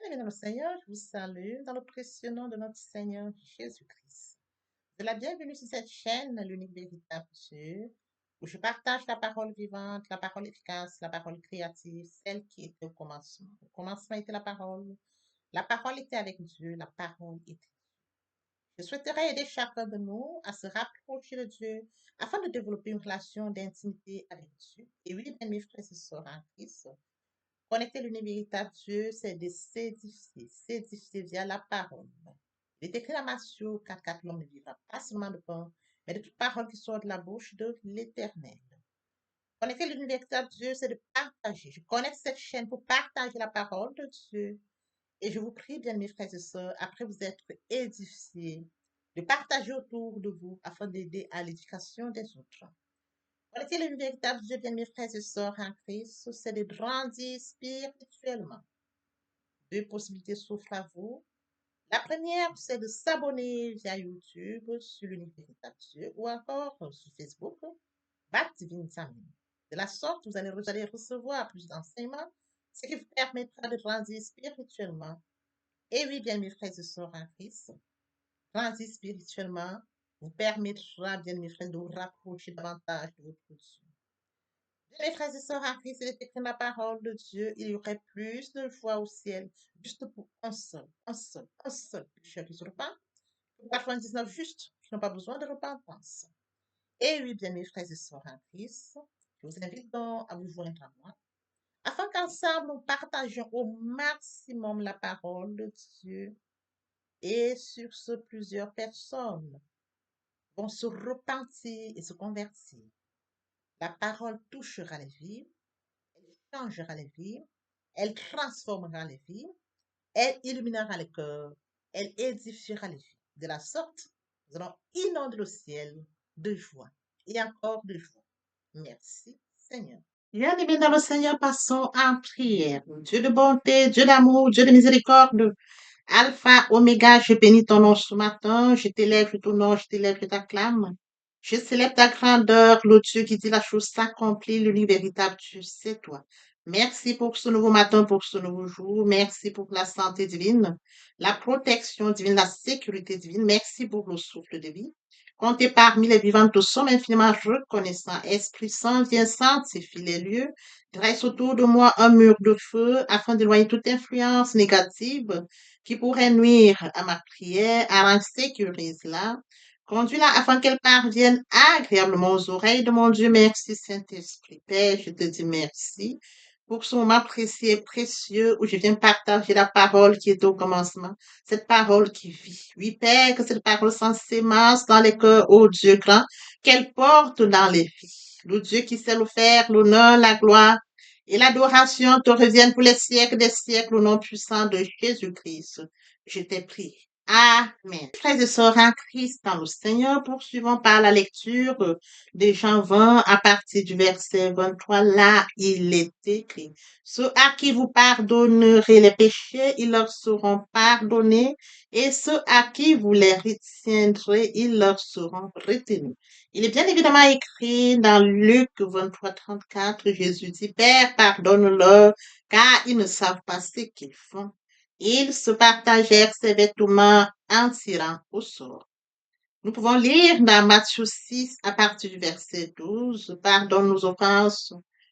Bien, dans le Seigneur, je vous salue dans le précieux nom de notre Seigneur Jésus-Christ. De la bienvenue sur cette chaîne, l'unique véritable Dieu, où je partage la parole vivante, la parole efficace, la parole créative, celle qui était au commencement. Au commencement était la parole. La parole était avec Dieu, la parole était. Je souhaiterais aider chacun de nous à se rapprocher de Dieu afin de développer une relation d'intimité avec Dieu. Et oui, bien, mes frères et sœurs en Christ, connecter l'univers véritable Dieu, c'est de s'édifier via la parole. Il est écrit dans Matthieu 4, l'homme ne vivra pas seulement de pain, mais de toute parole qui sort de la bouche de l'Éternel. Connecter l'univers véritable Dieu, c'est de partager. Je connecte cette chaîne pour partager la parole de Dieu. Et je vous prie, bien mes frères et sœurs, après vous être édifiés, de partager autour de vous afin d'aider à l'éducation des autres. Connecter le véritable Dieu, bien mes frères et sœurs en Christ, c'est de grandir spirituellement. Deux possibilités s'offrent à vous. La première, c'est de s'abonner via YouTube sur l'Unique Véritable Dieu ou encore sur Facebook, Bat Divine Family. De la sorte, vous allez recevoir plus d'enseignements, ce qui vous permettra de grandir spirituellement. Et oui, bien mes frères et sœurs en Christ, grandir spirituellement vous permettra, bien mes frères, de vous rapprocher davantage de votre Dieu. Bien, mes frères et sœurs en Christ, il est écrit dans la parole de Dieu, il y aurait plus de joie au ciel, juste pour un seul pécheur qui se repent, que 99 justes qui n'ont pas besoin de repentance. Et oui, bien, mes frères et sœurs en Christ, je vous invite donc à vous joindre à moi, afin qu'ensemble nous partagions au maximum la parole de Dieu. Et sur ce, plusieurs personnes vont se repentir et se convertir. La parole touchera les vies, elle changera les vies, elle transformera les vies, elle illuminera les cœurs, elle édifiera les vies. De la sorte, nous allons inonder le ciel de joie et encore de joie. Merci, Seigneur. Bien-aimés dans le Seigneur, passons en prière. Dieu de bonté, Dieu d'amour, Dieu de miséricorde, Alpha, Oméga, je bénis ton nom ce matin, je t'élève, je t'honore, je t'élève, je t'acclame. Je célèbre ta grandeur, le Dieu qui dit la chose s'accomplit, l'unique véritable Dieu, c'est toi. Merci pour ce nouveau matin, pour ce nouveau jour. Merci pour la santé divine, la protection divine, la sécurité divine. Merci pour le souffle de vie. Comptez parmi les vivants, nous sommes infiniment reconnaissants. Esprit Saint, viens sanctifier les lieux. Dresse autour de moi un mur de feu afin d'éloigner toute influence négative qui pourrait nuire à ma prière, à sécurise-la. Conduis-la afin qu'elle parvienne agréablement aux oreilles de mon Dieu. Merci, Saint-Esprit. Père, je te dis merci pour ce moment précieux et précieux où je viens partager la parole qui est au commencement, cette parole qui vit. Oui, Père, que cette parole s'en sémence dans les cœurs, ô Dieu grand, qu'elle porte dans les vies. Le Dieu qui sait le faire, l'honneur, la gloire et l'adoration te reviennent pour les siècles des siècles au nom puissant de Jésus-Christ. Je t'ai pris. Amen. Frères et sœurs en Christ dans le Seigneur, poursuivons par la lecture de Jean 20 à partir du verset 23. Là, il est écrit, ceux à qui vous pardonnerez les péchés, ils leur seront pardonnés, et ceux à qui vous les retiendrez, ils leur seront retenus. Il est bien évidemment écrit dans Luc 23, 34, Jésus dit, Père, pardonne-leur, car ils ne savent pas ce qu'ils font. Ils se partagèrent ses vêtements en tirant au sort. Nous pouvons lire dans Matthieu 6 à partir du verset 12, pardonne nos offenses,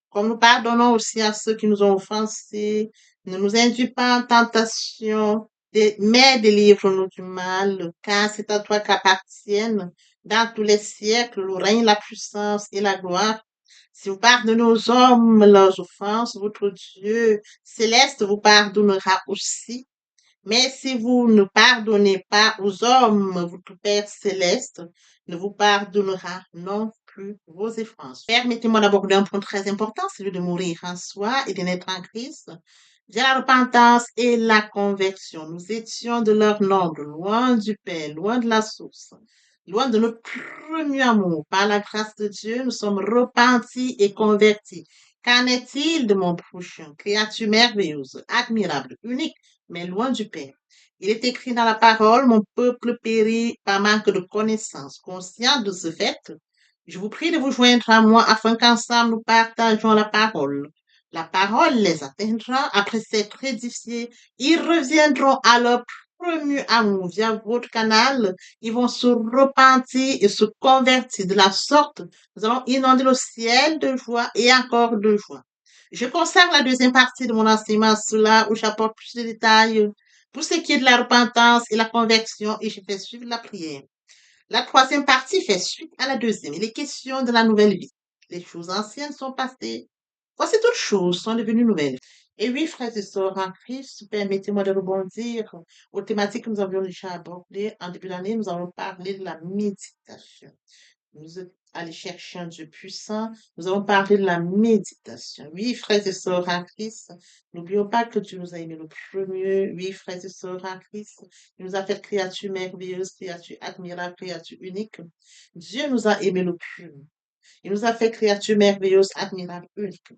comme nous pardonnons aussi à ceux qui nous ont offensés. Ne nous induis pas en tentation, mais délivre-nous du mal, car c'est à toi qu'appartiennent dans tous les siècles le règne, la puissance et la gloire. Si vous pardonnez aux hommes leurs offenses, votre Dieu céleste vous pardonnera aussi. Mais si vous ne pardonnez pas aux hommes, votre Père céleste ne vous pardonnera non plus vos offenses. Permettez-moi d'aborder un point très important, celui de mourir en soi et de naître en Christ. Via la repentance et la conversion, nous étions de leur nombre, loin du Père, loin de la source, loin de notre premier amour. Par la grâce de Dieu, nous sommes repentis et convertis. Qu'en est-il de mon prochain, créature merveilleuse, admirable, unique, mais loin du Père? Il est écrit dans la parole, mon peuple périt par manque de connaissance. Conscient de ce fait, je vous prie de vous joindre à moi afin qu'ensemble nous partagions la parole. La parole les atteindra. Après s'être édifiés, ils reviendront à leur premier amour via votre canal. Ils vont se repentir et se convertir. De la sorte, nous allons inonder le ciel de joie et encore de joie. Je consacre la deuxième partie de mon enseignement à cela où j'apporte plus de détails pour ce qui est de la repentance et la conversion et je fais suivre la prière. La troisième partie fait suite à la deuxième. Il est question de la nouvelle vie. Les choses anciennes sont passées. Voici toutes choses sont devenues nouvelles. Et oui, frères et sœurs en Christ, permettez-moi de rebondir aux thématiques que nous avions déjà abordées. En début d'année, nous avons parlé de la méditation. Nous êtes allés chercher un Dieu puissant. Nous avons parlé de la méditation. Oui, frères et sœurs en Christ, n'oublions pas que Dieu nous a aimés le premier. Oui, frères et sœurs en Christ, il nous a fait créature merveilleuse, créature admirable, créature unique. Dieu nous a aimés le premier. Il nous a fait créature merveilleuse, admirable, unique.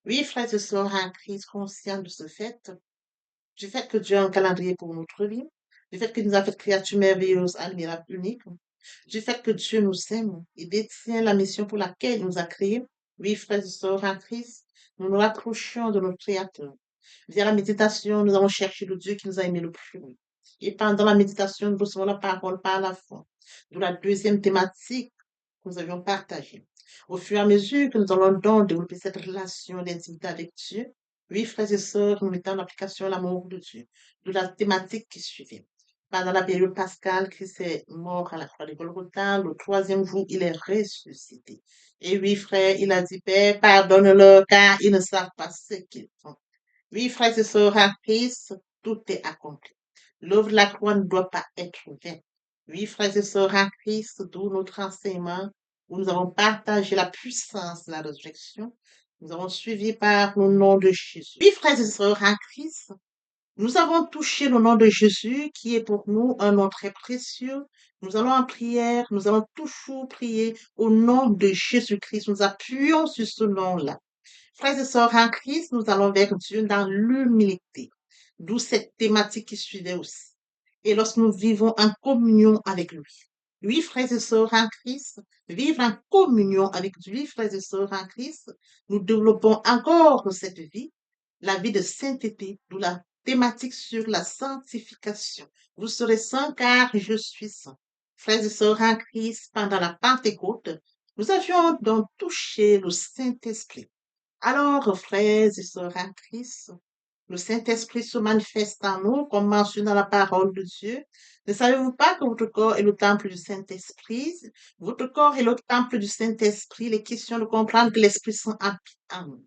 Oui, frères et sœurs en Christ, conscients de ce fait, du fait que Dieu a un calendrier pour notre vie, du fait qu'il nous a fait créature merveilleuse, admirable, unique, du fait que Dieu nous aime et détient la mission pour laquelle il nous a créés. Oui, frères et sœurs en Christ, nous nous rapprochons de notre Créateur. Via la méditation, nous allons chercher le Dieu qui nous a aimés le plus. Et pendant la méditation, nous recevons la parole par la foi. De la deuxième thématique que nous avions partagée. Au fur et à mesure que nous allons donc développer cette relation d'intimité avec Dieu, oui, frères et sœurs, nous mettons en application l'amour de Dieu. De la thématique qui suivait. Pendant la période pascale, Christ est mort à la croix de Golgotha. Le troisième jour, il est ressuscité. Et oui, frère, il a dit, Père, pardonne-leur car ils ne savent pas ce qu'ils font. Oui, frères et sœurs en Christ, tout est accompli. L'œuvre de la croix ne doit pas être vaine. Oui, frères et sœurs en Christ, d'où notre enseignement, où nous avons partagé la puissance de la résurrection. Nous avons suivi par le nom de Jésus. Oui, frères et sœurs en Christ, nous avons touché le nom de Jésus, qui est pour nous un nom très précieux. Nous allons en prière, nous allons toujours prier au nom de Jésus-Christ. Nous appuyons sur ce nom-là. Frères et sœurs en Christ, nous allons vers Dieu dans l'humilité, d'où cette thématique qui suivait aussi. Et lorsque nous vivons en communion avec lui. Oui, frères et sœurs en Christ, vivre en communion avec lui, frères et sœurs en Christ, nous développons encore cette vie, la vie de sainteté, d'où la thématique sur la sanctification. Vous serez saints car je suis saint. Frères et sœurs en Christ, pendant la Pentecôte, nous avions donc touché le Saint-Esprit. Alors, frères et sœurs en Christ, le Saint-Esprit se manifeste en nous, comme mentionné dans la parole de Dieu. Ne savez-vous pas que votre corps est le temple du Saint-Esprit? Votre corps est le temple du Saint-Esprit. Il est question de comprendre que l'Esprit Saint habite en nous.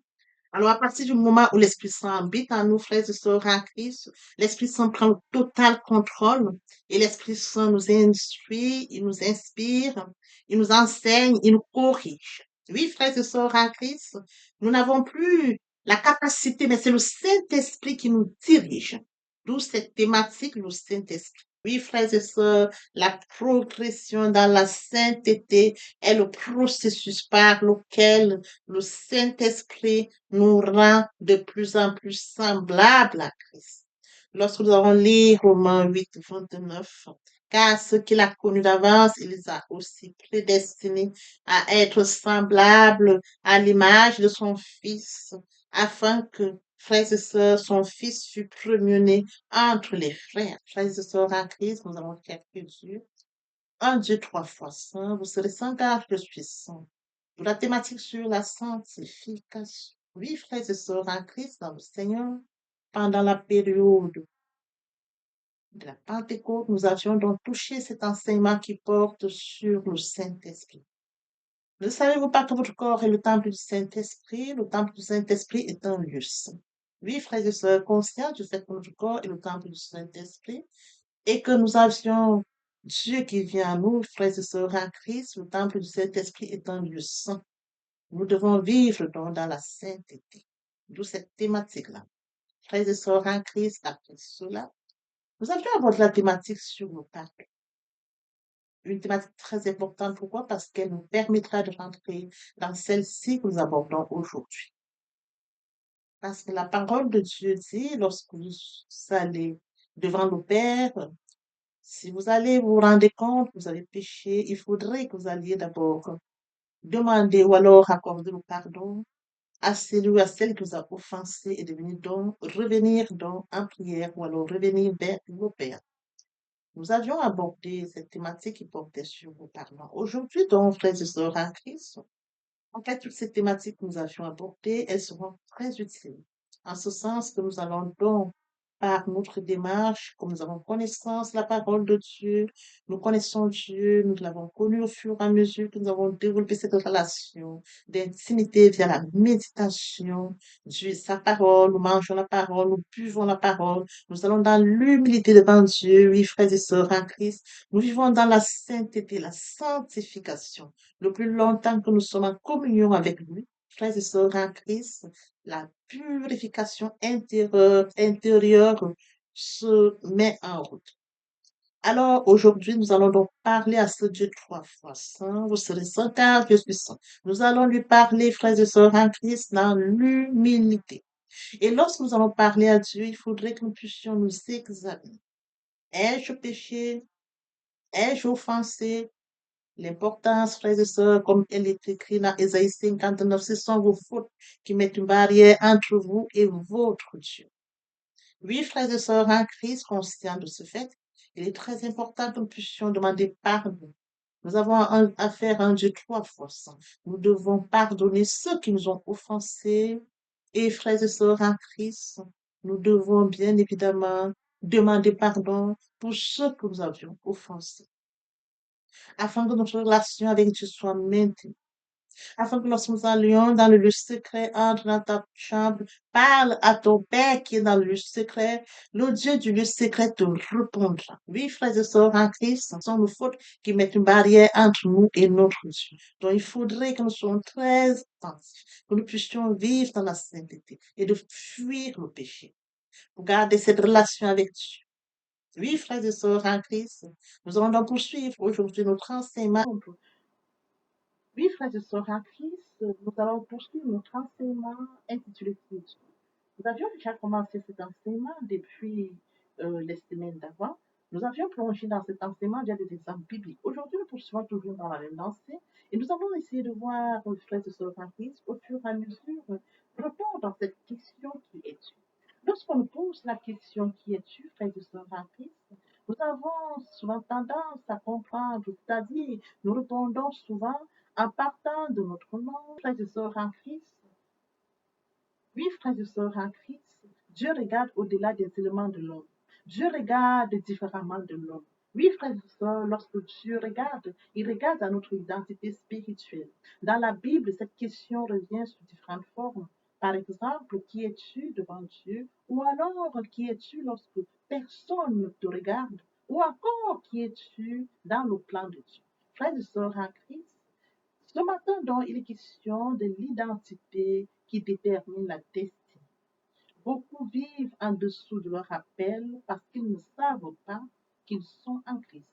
Alors, à partir du moment où l'Esprit Saint habite en nous, frères et sœurs en Christ, l'Esprit Saint prend le total contrôle et l'Esprit Saint nous instruit, il nous inspire, il nous enseigne, il nous corrige. Oui, frères et sœurs en Christ, nous n'avons plus la capacité, mais c'est le Saint-Esprit qui nous dirige. D'où cette thématique, le Saint-Esprit. Oui, frères et sœurs, la progression dans la sainteté est le processus par lequel le Saint-Esprit nous rend de plus en plus semblables à Christ. Lorsque nous allons lire Romains 8, 29, car ceux qu'il a connus d'avance, il les a aussi prédestinés à être semblables à l'image de son Fils, afin que, frères et sœurs, son Fils fût premier-né entre les frères. Frères et sœurs en Christ, nous allons faire que Dieu, un Dieu trois fois saint, vous serez saint car je suis saint. Pour la thématique sur la sanctification. Oui, frères et sœurs en Christ, dans le Seigneur, pendant la période de la Pentecôte, nous avions donc touché cet enseignement qui porte sur le Saint-Esprit. Ne savez-vous pas que votre corps est le temple du Saint-Esprit? Le temple du Saint-Esprit est un lieu saint. Oui, frères et sœurs, conscients du fait que notre corps est le temple du Saint-Esprit et que nous avions Dieu qui vient à nous, frères et sœurs en Christ, le temple du Saint-Esprit est un lieu saint. Nous devons vivre donc dans la sainteté. D'où cette thématique-là. Frères et sœurs en Christ, après cela, nous avions abordé la thématique sur le pape. Une thématique très importante. Pourquoi? Parce qu'elle nous permettra de rentrer dans celle-ci que nous abordons aujourd'hui. Parce que la parole de Dieu dit, lorsque vous allez devant le Père, si vous allez vous rendre compte que vous avez péché, il faudrait que vous alliez d'abord demander ou alors accorder le pardon à celui ou à celle qui nous a offensés et de venir donc, revenir donc en prière ou alors revenir vers nos pères. Nous avions abordé cette thématique qui portait sur vos parents. Aujourd'hui, donc, frères et sœurs en Christ, en fait, toutes ces thématiques que nous avions abordées, elles seront très utiles. En ce sens que nous allons donc, par notre démarche, comme nous avons connaissance de la parole de Dieu, nous connaissons Dieu, nous l'avons connu au fur et à mesure que nous avons développé cette relation d'intimité via la méditation de sa parole, nous mangeons la parole, nous buvons la parole, nous allons dans l'humilité devant Dieu, oui, frères et sœurs en Christ, nous vivons dans la sainteté, la sanctification le plus longtemps que nous sommes en communion avec lui, frères et sœurs en Christ, la purification intérieure se met en route. Alors, aujourd'hui, nous allons donc parler à ce Dieu trois fois saint. Vous serez saint car je suis saint. Nous allons lui parler, frères et sœurs en Christ, dans l'humilité. Et lorsque nous allons parler à Dieu, il faudrait que nous puissions nous examiner. Ai-je péché? Ai-je offensé? L'importance, frères et sœurs, comme elle est écrite dans Ésaïe 59, ce sont vos fautes qui mettent une barrière entre vous et votre Dieu. Oui, frères et sœurs en Christ, conscients de ce fait, il est très important que nous puissions demander pardon. Nous avons affaire à un Dieu trois fois saint. Nous devons pardonner ceux qui nous ont offensés. Et frères et sœurs en Christ, nous devons bien évidemment demander pardon pour ceux que nous avions offensés afin que notre relation avec Dieu soit maintenue, afin que lorsque nous allions dans le lieu secret, entre dans ta chambre, parle à ton Père qui est dans le lieu secret, le Dieu du lieu secret te répondra. Oui, frères et sœurs en Christ, ce sont nos fautes qui mettent une barrière entre nous et notre Dieu. Donc, il faudrait que nous soyons très attentifs, que nous puissions vivre dans la sainteté et de fuir le péché, pour garder cette relation avec Dieu. Oui, frères et sœurs en Christ, nous allons donc poursuivre aujourd'hui notre enseignement. Oui, frères et sœurs en Christ, nous allons poursuivre notre enseignement intitulé Quiétude. Nous avions déjà commencé cet enseignement depuis les semaines d'avant. Nous avions plongé dans cet enseignement via des exemples bibliques. Aujourd'hui, nous poursuivons toujours dans la même lancée et nous allons essayer de voir, frères et sœurs en Christ, au fur et à mesure, répondre à cette question qui est tu. Lorsqu'on nous pose la question qui es-tu, frères et sœurs en Christ, nous avons souvent tendance à comprendre, c'est-à-dire nous répondons souvent en partant de notre nom, frères et sœurs en Christ. Oui, frères et sœurs en Christ, Dieu regarde au-delà des éléments de l'homme. Dieu regarde différemment de l'homme. Oui, frères et sœurs, lorsque Dieu regarde, il regarde à notre identité spirituelle. Dans la Bible, cette question revient sous différentes formes. Par exemple, qui es-tu devant Dieu? Ou alors, qui es-tu lorsque personne ne te regarde? Ou encore, qui es-tu dans le plan de Dieu? Frères et sœurs en Christ, ce matin, donc, il est question de l'identité qui détermine la destinée. Beaucoup vivent en dessous de leur appel parce qu'ils ne savent pas qu'ils sont en Christ.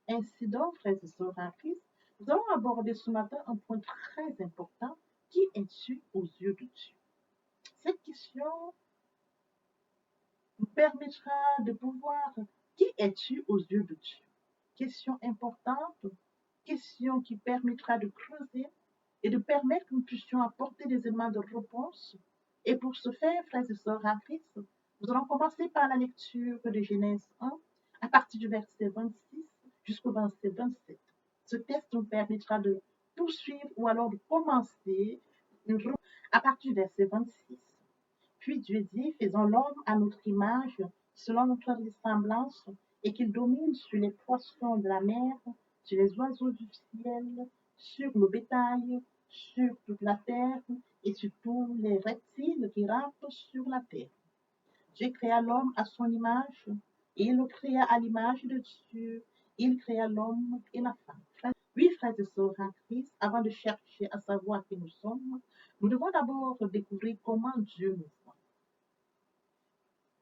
Ainsi donc, frères et sœurs en Christ, nous allons aborder ce matin un point très important. Qui es-tu aux yeux de Dieu? Cette question nous permettra de pouvoir qui es-tu aux yeux de Dieu? Question importante, question qui permettra de creuser et de permettre que nous puissions apporter des éléments de réponse. Et pour ce faire, frères et sœurs en Christ, nous allons commencer par la lecture de Genèse 1 à partir du verset 26 jusqu'au verset 27. Ce texte nous permettra de poursuivre ou alors de commencer à partir du verset 26. Puis Dieu dit, faisons l'homme à notre image, selon notre ressemblance, et qu'il domine sur les poissons de la mer, sur les oiseaux du ciel, sur le bétail, sur toute la terre, et sur tous les reptiles qui rampent sur la terre. Dieu créa l'homme à son image, et il le créa à l'image de Dieu. Il créa l'homme et la femme. Oui, frères et sœurs en Christ, avant de chercher à savoir qui nous sommes, nous devons d'abord découvrir comment Dieu nous voit.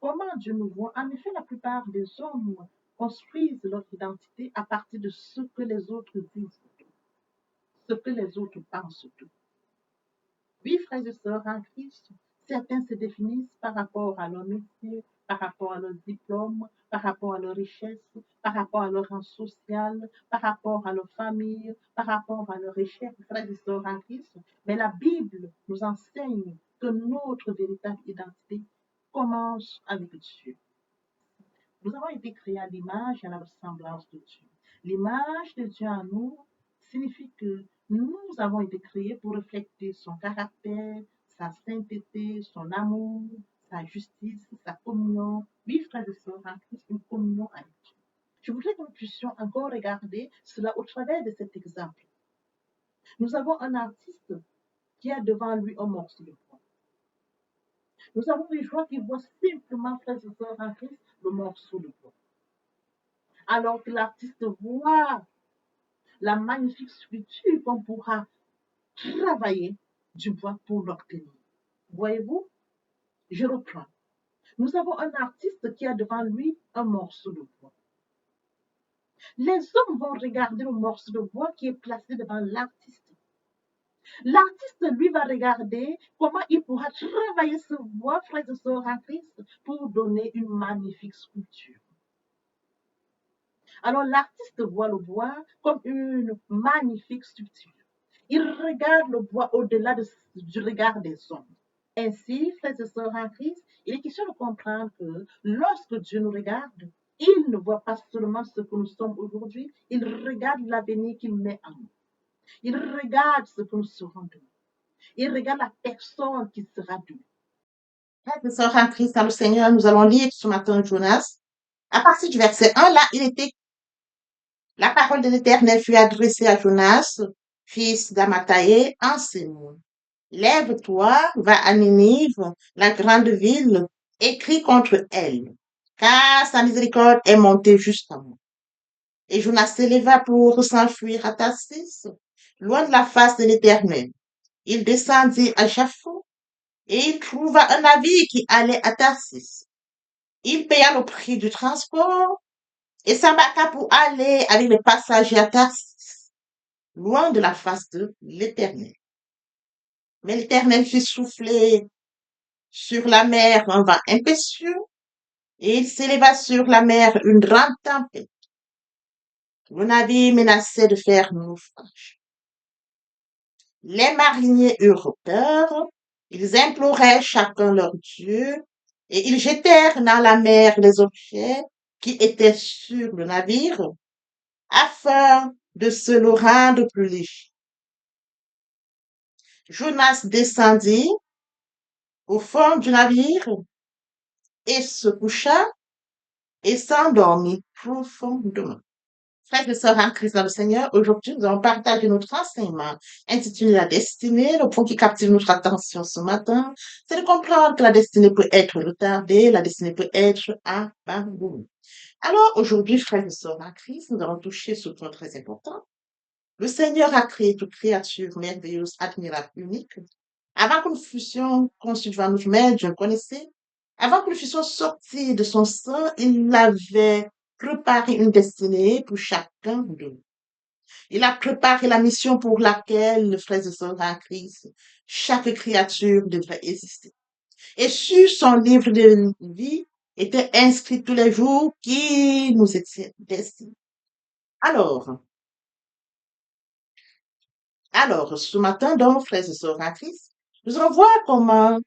Comment Dieu nous voit? En effet, la plupart des hommes construisent leur identité à partir de ce que les autres disent, ce que les autres pensent d'eux. Oui, frères et sœurs en Christ, Certains se définissent par rapport à leur métier, par rapport à leur diplôme, par rapport à leur richesse, par rapport à leur rang social, par rapport à leur famille, par rapport à leur richesse, frères et sœurs en Christ. Mais la Bible nous enseigne que notre véritable identité commence avec Dieu. Nous avons été créés à l'image et à la ressemblance de Dieu. L'image de Dieu en nous signifie que nous avons été créés pour refléter son caractère, sa sainteté, son amour, sa justice, sa communion. Oui, frères et sœurs, en Christ, une communion avec Dieu. Je voudrais que nous puissions encore regarder cela au travers de cet exemple. Nous avons un artiste qui a devant lui un morceau de bois. Nous avons des gens qui voient simplement, frères et sœurs, en Christ, le morceau de bois. Alors que l'artiste voit la magnifique sculpture qu'on pourra travailler du bois pour l'obtenir. Voyez-vous, je reprends. Nous avons un artiste qui a devant lui un morceau de bois. Les hommes vont regarder le morceau de bois qui est placé devant l'artiste. L'artiste, lui, va regarder comment il pourra travailler ce bois, frères et sœurs en Christ, pour donner une magnifique sculpture. Alors l'artiste voit le bois comme une magnifique structure. Il regarde le bois au-delà du regard des hommes. Ainsi, frères et sœurs en Christ, il est question de comprendre que lorsque Dieu nous regarde, il ne voit pas seulement ce que nous sommes aujourd'hui, il regarde l'avenir qu'il met en nous. Il regarde ce que nous serons demain. Il regarde la personne qui sera demain. Frères et sœurs en Christ, dans le Seigneur, nous allons lire ce matin Jonas. À partir du verset 1, là, la parole de l'Éternel fut adressée à Jonas, fils d'Amathaï, en ces mots. Lève-toi, va à Ninive, la grande ville, et crie contre elle, car sa miséricorde est montée jusqu'à moi. Et Jonas s'éleva pour s'enfuir à Tarsis, loin de la face de l'Éternel. Il descendit à Jaffo, et il trouva un navire qui allait à Tarsis. Il paya le prix du transport et s'embarqua pour aller avec les passagers à Tarsis, loin de la face de l'Éternel. Mais l'Éternel fit souffler sur la mer un vent impétueux, et il s'éleva sur la mer une grande tempête. Le navire menaçait de faire naufrage. Les mariniers eurent peur, ils imploraient chacun leur Dieu, et ils jetèrent dans la mer les objets qui étaient sur le navire, afin de se le rendre plus léger. Jonas descendit au fond du navire et se coucha et s'endormit profondément. Frères et sœurs en Christ dans le Seigneur, aujourd'hui, nous allons partager notre enseignement intitulé La destinée. Le point qui captive notre attention ce matin, c'est de comprendre que la destinée peut être retardée, la destinée peut être abandonnée. Alors, aujourd'hui, frères et sœurs en Christ, nous allons toucher ce point très important. Le Seigneur a créé toute créature merveilleuse, admirable, unique. Avant que nous fussions conçus devant notre mère, Dieu le connaissait. Avant que nous fussions sortis de son sein, il avait préparé une destinée pour chacun de nous. Il a préparé la mission pour laquelle, le frère et sœurs en Christ, chaque créature devrait exister. Et sur son livre de vie était inscrit tous les jours qui nous étaient destinés. Alors, ce matin, donc, frères et sœurs en Christ, nous allons voir comment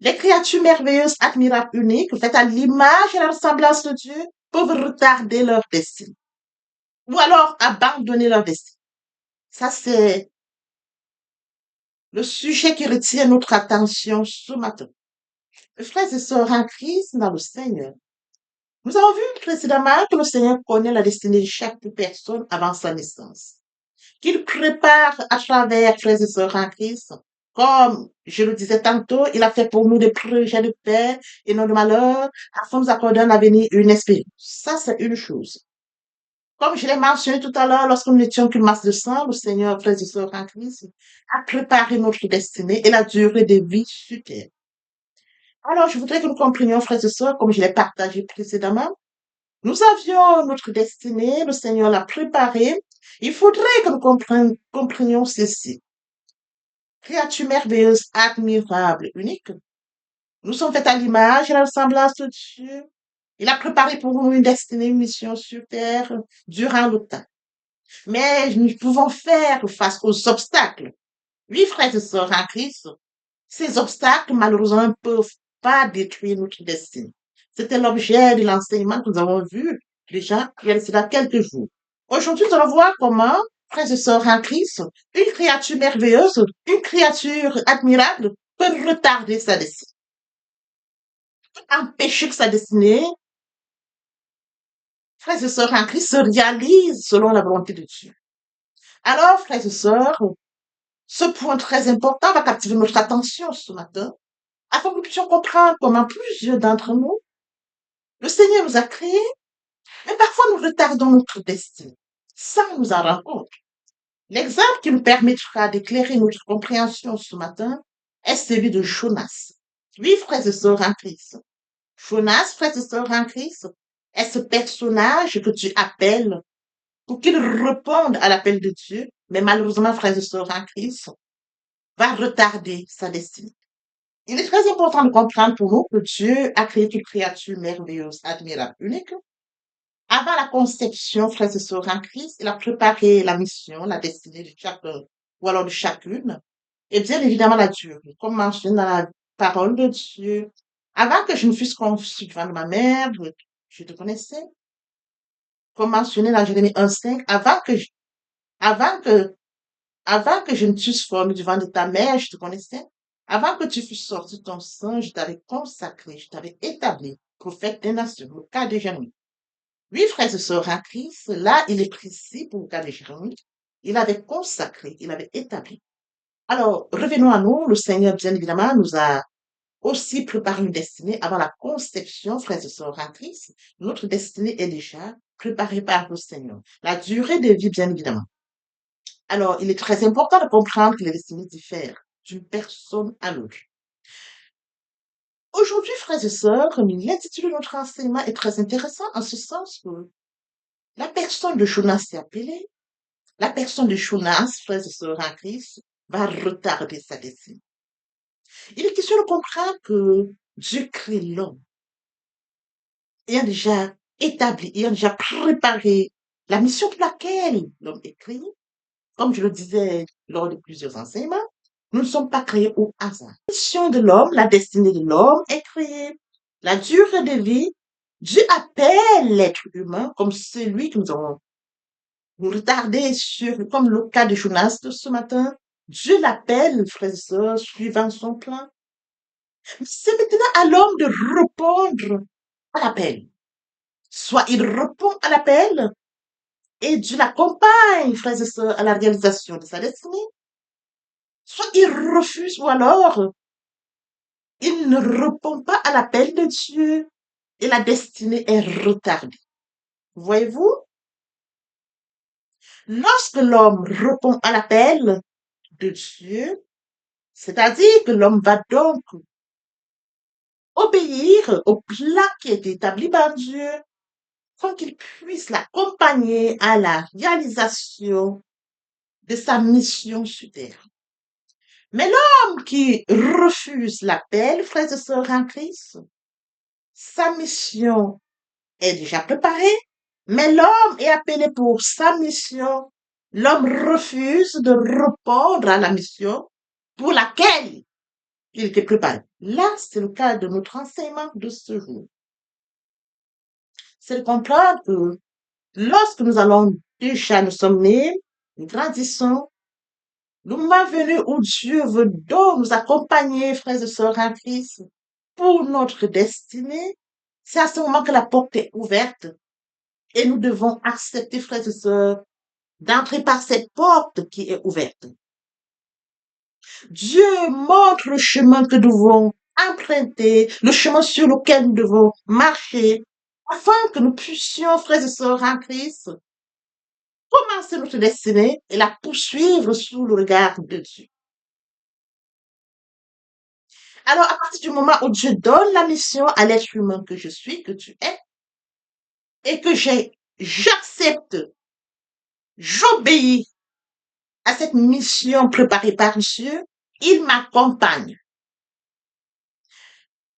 les créatures merveilleuses, admirables, uniques, faites à l'image et à la ressemblance de Dieu, peuvent retarder leur destin ou alors abandonner leur destin. Ça, c'est le sujet qui retient notre attention ce matin. Frères et sœurs en Christ dans le Seigneur, nous avons vu précédemment que le Seigneur connaît la destinée de chaque personne avant sa naissance, qu'il prépare à travers, frères et sœurs en Christ. Comme je le disais tantôt, il a fait pour nous des projets de paix et non de malheur, afin de nous accorder un avenir et une espérance. Ça, c'est une chose. Comme je l'ai mentionné tout à l'heure, lorsque nous n'étions qu'une masse de sang, le Seigneur, frères et sœurs en Christ, a préparé notre destinée et la durée de vie sur terre. Alors, je voudrais que nous comprenions, frères et sœurs, comme je l'ai partagé précédemment, nous avions notre destinée, le Seigneur l'a préparée. Il faudrait que nous comprenions ceci. Créature merveilleuse, admirable, unique. Nous sommes faits à l'image et à la ressemblance de Dieu. Il a préparé pour nous une destinée, une mission sur terre durant le temps. Mais nous pouvons faire face aux obstacles. Oui, frères et sœurs en Christ, ces obstacles, malheureusement, ne peuvent pas détruire notre destinée. C'était l'objet de l'enseignement que nous avons vu déjà il y a cela quelques jours. Aujourd'hui, nous allons voir comment, frères et sœurs en Christ, une créature merveilleuse, une créature admirable peut retarder sa destinée, empêcher que sa destinée, frères et sœurs en Christ, se réalise selon la volonté de Dieu. Alors, frères et sœurs, ce point très important va captiver notre attention ce matin, afin que nous puissions comprendre comment plusieurs d'entre nous, le Seigneur nous a créés, mais parfois nous retardons notre destinée, sans nous en rendre compte. L'exemple qui nous permettra d'éclairer notre compréhension ce matin est celui de Jonas. Oui, frères et sœurs en Christ. Jonas, frères et sœurs en Christ, est ce personnage que Dieu appelle pour qu'il réponde à l'appel de Dieu, mais malheureusement, frères et sœurs en Christ, va retarder sa destinée. Il est très important de comprendre pour nous que Dieu a créé une créature merveilleuse, admirable, unique. Avant la conception, frères et sœurs en Christ, il a préparé la mission, la destinée de chacun, ou alors de chacune, et bien évidemment la durée, comme mentionné dans la parole de Dieu. Avant que je ne fusse conçue devant ma mère, je te connaissais, comme mentionné dans Jérémie 1,5, avant que avant que je ne t'eusse formé du ventre de ta mère, je te connaissais. Avant que tu fusses sorti de ton sein, je t'avais consacré, je t'avais établi prophète des nations, le cas de Jérémie. Oui, frères et sœurs en Christ, là, il est précis pour le cas de Jérémie. Il avait consacré, il avait établi. Alors, revenons à nous. Le Seigneur, bien évidemment, nous a aussi préparé une destinée avant la conception, frères et sœurs en Christ. Notre destinée est déjà préparée par le Seigneur. La durée de vie, bien évidemment. Alors, il est très important de comprendre que les destinées diffèrent d'une personne à l'autre. Aujourd'hui, frères et sœurs, l'intitulé de notre enseignement est très intéressant en ce sens que la personne de Jonas est appelée, la personne de Jonas, frères et sœurs en Christ, va retarder sa destinée. Il est question de comprendre que Dieu crée l'homme, ayant déjà établi, ayant déjà préparé la mission pour laquelle l'homme est créé. Comme je le disais lors de plusieurs enseignements, nous ne sommes pas créés au hasard. La mission de l'homme, la destinée de l'homme est créée. La durée de vie, Dieu appelle l'être humain comme celui que nous avons retardé sur, comme le cas de Jonas de ce matin. Dieu l'appelle, frères et sœurs, suivant son plan. C'est maintenant à l'homme de répondre à l'appel. Soit il répond à l'appel et Dieu l'accompagne, frères et sœurs, à la réalisation de sa destinée. Soit il refuse ou alors il ne répond pas à l'appel de Dieu et la destinée est retardée. Voyez-vous, lorsque l'homme répond à l'appel de Dieu, c'est-à-dire que l'homme va donc obéir au plan qui est établi par Dieu, sans qu'il puisse l'accompagner à la réalisation de sa mission sur terre. Mais l'homme qui refuse l'appel, frères et sœurs en Christ, sa mission est déjà préparée, mais l'homme est appelé pour sa mission. L'homme refuse de répondre à la mission pour laquelle il était préparé. Là, c'est le cas de notre enseignement de ce jour. C'est de comprendre que lorsque nous allons déjà, nous sommes nés, nous grandissons, le moment venu où Dieu veut donc nous accompagner, frères et sœurs en Christ, pour notre destinée, c'est à ce moment que la porte est ouverte et nous devons accepter, frères et sœurs, d'entrer par cette porte qui est ouverte. Dieu montre le chemin que nous devons emprunter, le chemin sur lequel nous devons marcher, afin que nous puissions, frères et sœurs en Christ, commencer notre destinée et la poursuivre sous le regard de Dieu. Alors, à partir du moment où Dieu donne la mission à l'être humain que je suis, que tu es, et que j'accepte, j'obéis à cette mission préparée par Dieu, il m'accompagne.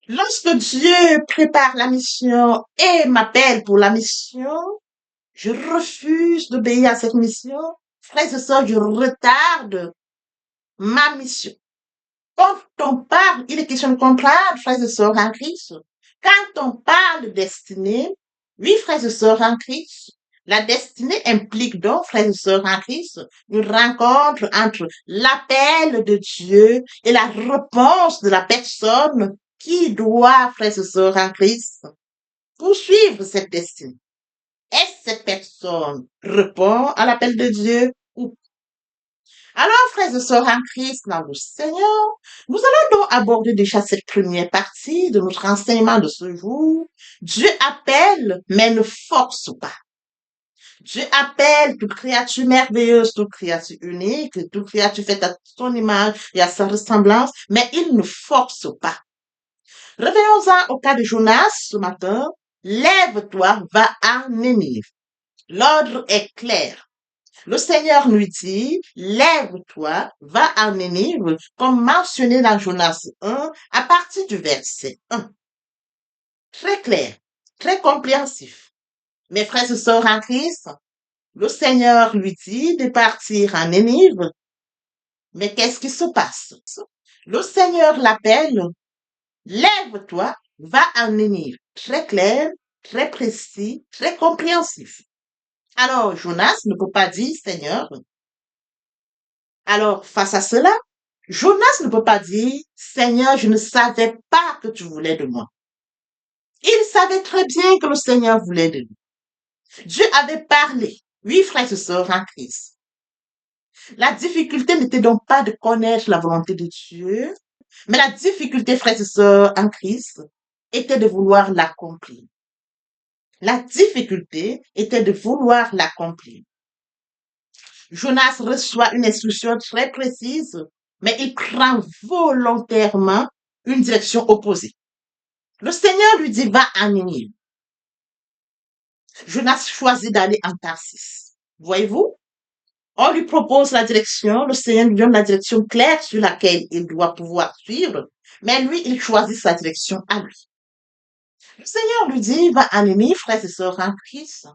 Lorsque Dieu prépare la mission et m'appelle pour la mission, je refuse d'obéir à cette mission. Frères et sœurs, je retarde ma mission. Quand on parle, il est question de comprendre, frères et sœurs en Christ. Quand on parle de destinée, oui, frères et sœurs en Christ, la destinée implique donc, frères et sœurs en Christ, une rencontre entre l'appel de Dieu et la réponse de la personne qui doit, frères et sœurs en Christ, poursuivre cette destinée. Est-ce que cette personne répond à l'appel de Dieu ou alors, frères et sœurs en Christ, dans le Seigneur, nous allons donc aborder déjà cette première partie de notre enseignement de ce jour. Dieu appelle, mais ne force pas. Dieu appelle toute créature merveilleuse, toute créature unique, toute créature faite à son image et à sa ressemblance, mais il ne force pas. Revenons-en au cas de Jonas ce matin. Lève-toi, va à Nénive. L'ordre est clair. Le Seigneur lui dit, lève-toi, va à Nénive, comme mentionné dans Jonas 1, à partir du verset 1. Très clair, très compréhensif. Mes frères et sœurs en Christ, le Seigneur lui dit de partir à Nénive. Mais qu'est-ce qui se passe? Le Seigneur l'appelle, lève-toi, va à Nénive. Très clair, très précis, très compréhensif. Alors, Jonas ne peut pas dire, Seigneur. Alors, face à cela, Jonas ne peut pas dire, Seigneur, je ne savais pas que tu voulais de moi. Il savait très bien que le Seigneur voulait de lui. Dieu avait parlé. Oui, frères et sœurs en Christ. La difficulté n'était donc pas de connaître la volonté de Dieu, mais la difficulté, frères et sœurs en Christ, était de vouloir l'accomplir. La difficulté était de vouloir l'accomplir. Jonas reçoit une instruction très précise, mais il prend volontairement une direction opposée. Le Seigneur lui dit, va à Ninive. Jonas choisit d'aller en Tarsis. Voyez-vous? On lui propose la direction, le Seigneur lui donne la direction claire sur laquelle il doit pouvoir suivre, mais lui, il choisit sa direction à lui. Le Seigneur lui dit, va à Ninive, frères et sœurs en Christ,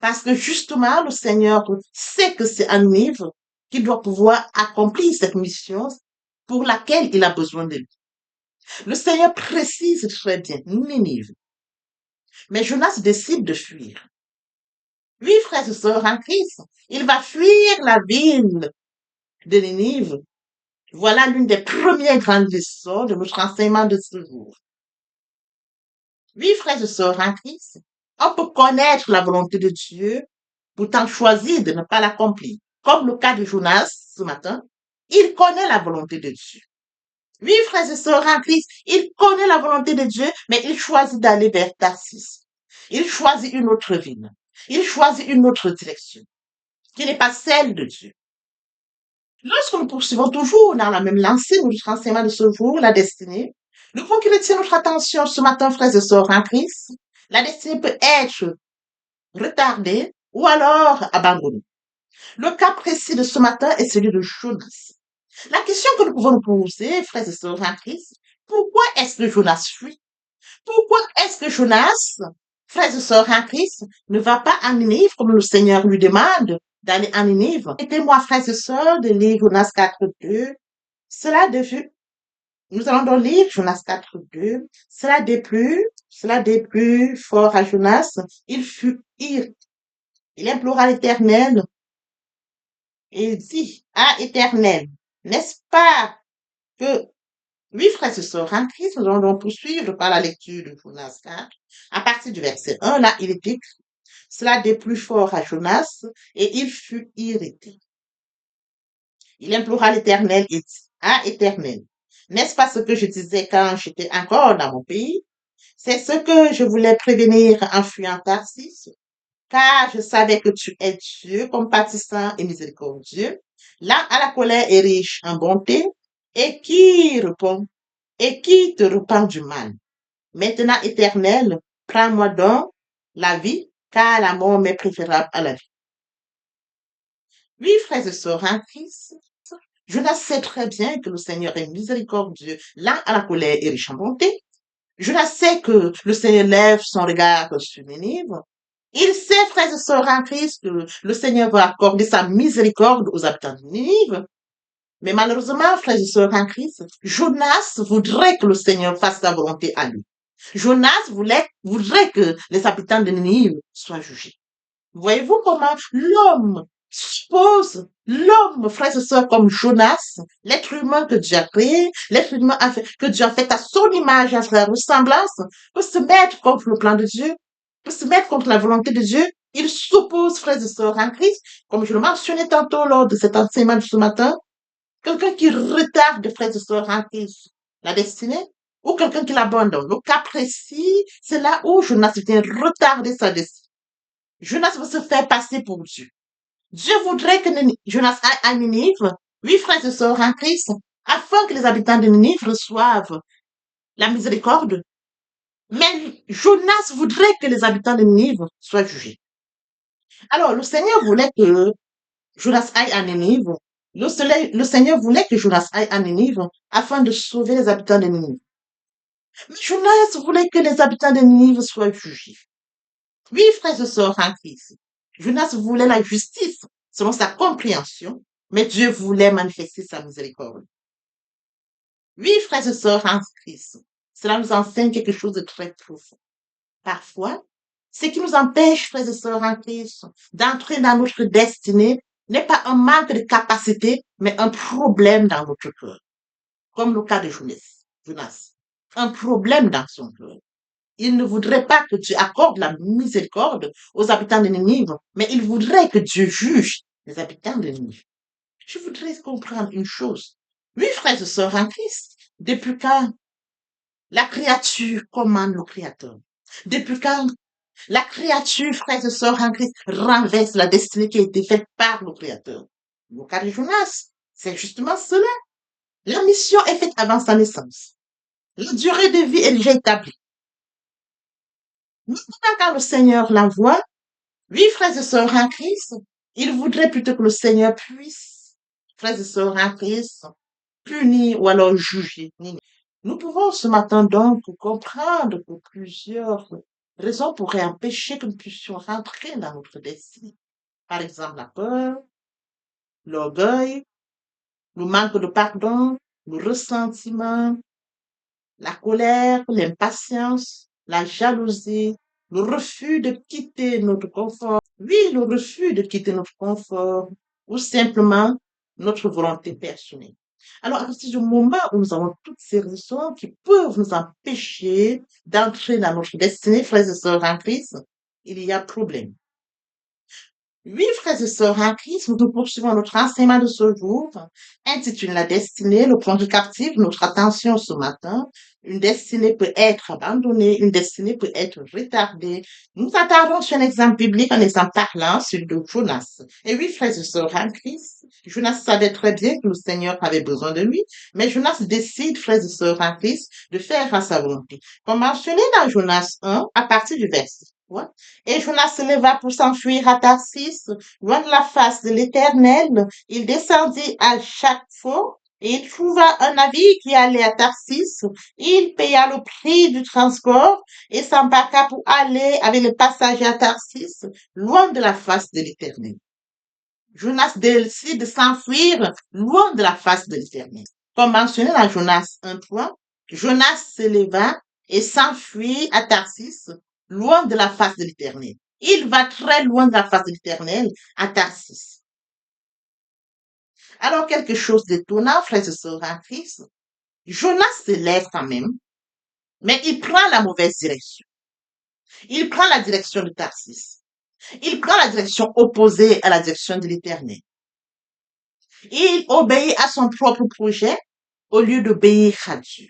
parce que justement, le Seigneur sait que c'est à Ninive qu'il doit pouvoir accomplir cette mission pour laquelle il a besoin de lui. Le Seigneur précise très bien Ninive. Mais Jonas décide de fuir. Oui, frères et sœurs en Christ, il va fuir la ville de Ninive. Voilà l'une des premières grandes leçons de notre enseignement de ce jour. Oui, frères et sœurs en Christ, on peut connaître la volonté de Dieu, pourtant choisir de ne pas l'accomplir. Comme le cas de Jonas ce matin, il connaît la volonté de Dieu. Oui, frères et sœurs en Christ, il connaît la volonté de Dieu, mais il choisit d'aller vers Tarsis. Il choisit une autre ville. Il choisit une autre direction, qui n'est pas celle de Dieu. Lorsque nous poursuivons toujours dans la même lancée, notre enseignement de ce jour, la destinée, nous pouvons qui retient notre attention ce matin, frères et sœurs en Christ. La destinée peut être retardée ou alors abandonnée. Le cas précis de ce matin est celui de Jonas. La question que nous pouvons nous poser, frères et sœurs en Christ, pourquoi est-ce que Jonas fuit? Pourquoi est-ce que Jonas, frères et sœurs en Christ, ne va pas à Ninive comme le Seigneur lui demande d'aller à Ninive? Aidez-moi, frères et sœurs, de lire Jonas 4.2. Cela devait, nous allons donc lire Jonas 4.2. Cela déplut fort à Jonas. Il fut irrité. Il implora l'Éternel et il dit, ah, Éternel, n'est-ce pas que oui, frères et sœurs, en Christ, nous allons donc poursuivre par la lecture de Jonas 4. À partir du verset 1, là, il est écrit, cela déplut fort à Jonas, et il fut irrité. Il implora l'Éternel et dit, ah, Éternel, n'est-ce pas ce que je disais quand j'étais encore dans mon pays? C'est ce que je voulais prévenir en fuyant Tarsis, car je savais que tu es Dieu, compatissant et miséricordieux, lent à la colère et riche en bonté, et qui te repent du mal. Maintenant, Éternel, prends-moi donc la vie, car la mort m'est préférable à la vie. Oui, frères et sœurs en Christ, Jonas sait très bien que le Seigneur est miséricordieux, lent à la colère et riche en bonté. Jonas sait que le Seigneur lève son regard sur Ninive. Il sait, frères et sœurs en Christ, que le Seigneur va accorder sa miséricorde aux habitants de Ninive. Mais malheureusement, frères et sœurs en Christ, Jonas voudrait que le Seigneur fasse sa volonté à lui. Jonas voudrait que les habitants de Ninive soient jugés. Voyez-vous comment l'homme suppose, l'homme, frères et sœurs, comme Jonas, l'être humain que Dieu a créé, l'être humain que Dieu a fait à son image et à sa ressemblance, peut se mettre contre le plan de Dieu, peut se mettre contre la volonté de Dieu. Il s'oppose, frères et sœurs, en Christ, comme je le mentionnais tantôt lors de cet enseignement de ce matin, quelqu'un qui retarde, frères et sœurs, en Christ, la destinée, ou quelqu'un qui l'abandonne. Au cas précis, c'est là où Jonas vient retarder sa destinée. Jonas veut se faire passer pour Dieu. Dieu voudrait que Jonas aille à Ninive, oui, frères et sœurs en Christ, afin que les habitants de Ninive reçoivent la miséricorde. Mais Jonas voudrait que les habitants de Ninive soient jugés. Alors, le Seigneur voulait que Jonas aille à Ninive. Le Seigneur voulait que Jonas aille à Ninive afin de sauver les habitants de Ninive. Mais Jonas voulait que les habitants de Ninive soient jugés. Oui, frères et sœurs en Christ. Jonas voulait la justice selon sa compréhension, mais Dieu voulait manifester sa miséricorde. Oui, frères et sœurs en Christ. Cela nous enseigne quelque chose de très profond. Parfois, ce qui nous empêche, frères et sœurs en Christ, d'entrer dans notre destinée n'est pas un manque de capacité, mais un problème dans notre cœur. Comme le cas de Jonas. Un problème dans son cœur. Il ne voudrait pas que Dieu accorde la miséricorde aux habitants de Ninive, mais il voudrait que Dieu juge les habitants de Ninive. Je voudrais comprendre une chose. Oui, frères et sœurs en Christ, depuis quand la créature commande le Créateur? Depuis quand la créature, frères et sœurs en Christ, renverse la destinée qui a été faite par le Créateur? Le cas de Jonas, c'est justement cela. La mission est faite avant sa naissance. La durée de vie est déjà établie. Maintenant, quand le Seigneur l'envoie, oui, frères et sœurs en Christ, il voudrait plutôt que le Seigneur puisse, frères et sœurs en Christ, punir ou alors juger. Nous pouvons ce matin donc comprendre que plusieurs raisons pourraient empêcher que nous puissions rentrer dans notre destinée. Par exemple, la peur, l'orgueil, le manque de pardon, le ressentiment, la colère, l'impatience, la jalousie, le refus de quitter notre confort. Oui, le refus de quitter notre confort ou simplement notre volonté personnelle. Alors, à partir du moment où nous avons toutes ces raisons qui peuvent nous empêcher d'entrer dans notre destinée, frères et sœurs en Christ, il y a problème. Oui, frères et sœurs en Christ, nous poursuivons notre enseignement de ce jour, intitulé La destinée, le point qui captive notre attention ce matin. Une destinée peut être abandonnée, une destinée peut être retardée. Nous attardons sur un exemple biblique, un exemple parlant, celui de Jonas. Et oui, frères et sœurs en Christ, Jonas savait très bien que le Seigneur avait besoin de lui, mais Jonas décide, frères et sœurs en Christ, de faire à sa volonté. Comme mentionné dans Jonas 1, à partir du verset 3, et Jonas se leva pour s'enfuir à Tarsis, loin de la face de l'Éternel. Il descendit à chaque fois et il trouva un navire qui allait à Tarsis. Il paya le prix du transport et s'embarqua pour aller avec les passagers à Tarsis, loin de la face de l'Éternel. Jonas décide de s'enfuir loin de la face de l'Éternel. Comme mentionné dans Jonas 1.3, Jonas se leva et s'enfuit à Tarsis, loin de la face de l'Éternel. Il va très loin de la face de l'Éternel, à Tarsis. Alors, quelque chose d'étonnant, frères et sœurs en Christ, Jonas se lève quand même, mais il prend la mauvaise direction. Il prend la direction de Tarsis. Il prend la direction opposée à la direction de l'Éternel. Il obéit à son propre projet au lieu d'obéir à Dieu.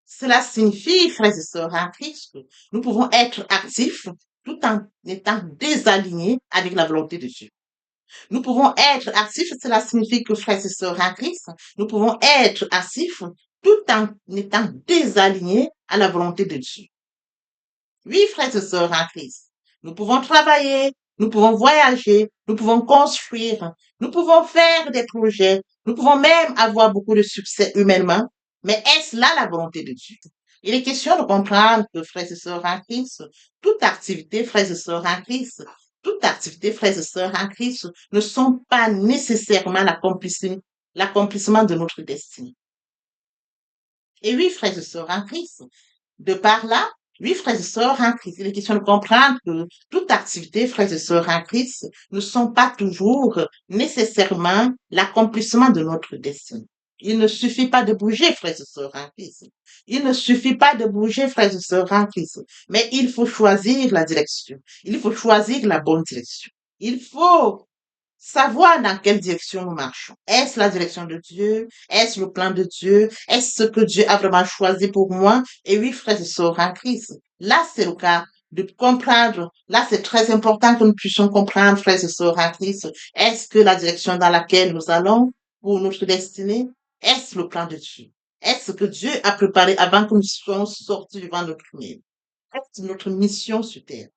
Cela signifie, frères et sœurs en Christ, que nous pouvons être actifs tout en étant désalignés avec la volonté de Dieu. Nous pouvons être actifs, cela signifie que, frères et sœurs en Christ, nous pouvons être actifs tout en étant désalignés à la volonté de Dieu. Oui, frères et sœurs en Christ, nous pouvons travailler, nous pouvons voyager, nous pouvons construire, nous pouvons faire des projets, nous pouvons même avoir beaucoup de succès humainement, Mais est-ce là la volonté de Dieu? Il est question de comprendre que, frères et sœurs en Christ, toute activité, frères et sœurs en Christ, toute activité, frères et sœurs en Christ, ne sont pas nécessairement l'accomplissement de notre destinée. Et oui, frères et sœurs en Christ, de par là, oui, frères et sœurs en Christ, il est question de comprendre que toute activité, frères et sœurs en Christ, ne sont pas toujours nécessairement l'accomplissement de notre destin. Il ne suffit pas de bouger, frères et sœurs en Christ. Il ne suffit pas de bouger, frères et sœurs en Christ. Mais il faut choisir la direction. Il faut choisir la bonne direction. Il faut savoir dans quelle direction nous marchons. Est-ce la direction de Dieu? Est-ce le plan de Dieu? Est-ce ce que Dieu a vraiment choisi pour moi? Et oui, frères et sœurs en Christ, là, c'est le cas de comprendre. Là, c'est très important que nous puissions comprendre, frères et sœurs en Christ. Est-ce que la direction dans laquelle nous allons pour notre destinée, est-ce le plan de Dieu? Est-ce ce que Dieu a préparé avant que nous soyons sortis vivant notre premier? Est-ce notre mission sur terre?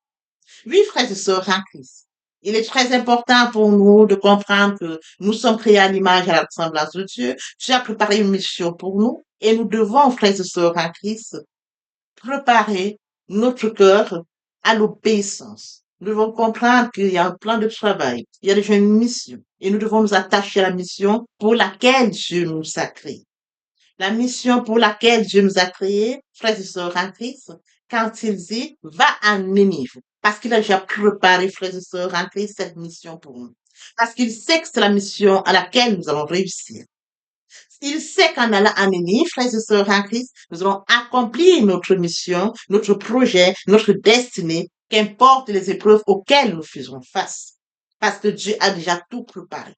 Oui, frères et sœurs en Christ, il est très important pour nous de comprendre que nous sommes créés à l'image et à la ressemblance de Dieu. Dieu a préparé une mission pour nous et nous devons, frères et sœurs en Christ, préparer notre cœur à l'obéissance. Nous devons comprendre qu'il y a un plan de travail, il y a déjà une mission et nous devons nous attacher à la mission pour laquelle Dieu nous a créés. La mission pour laquelle Dieu nous a créés, frères et sœurs en Christ, quand il dit, va à Nénive, parce qu'il a déjà préparé, frères et sœurs en Christ, cette mission pour nous. Parce qu'il sait que c'est la mission à laquelle nous allons réussir. Il sait qu'en allant à Nénive, frères et sœurs en Christ, nous allons accomplir notre mission, notre projet, notre destinée, qu'importe les épreuves auxquelles nous faisons face. Parce que Dieu a déjà tout préparé.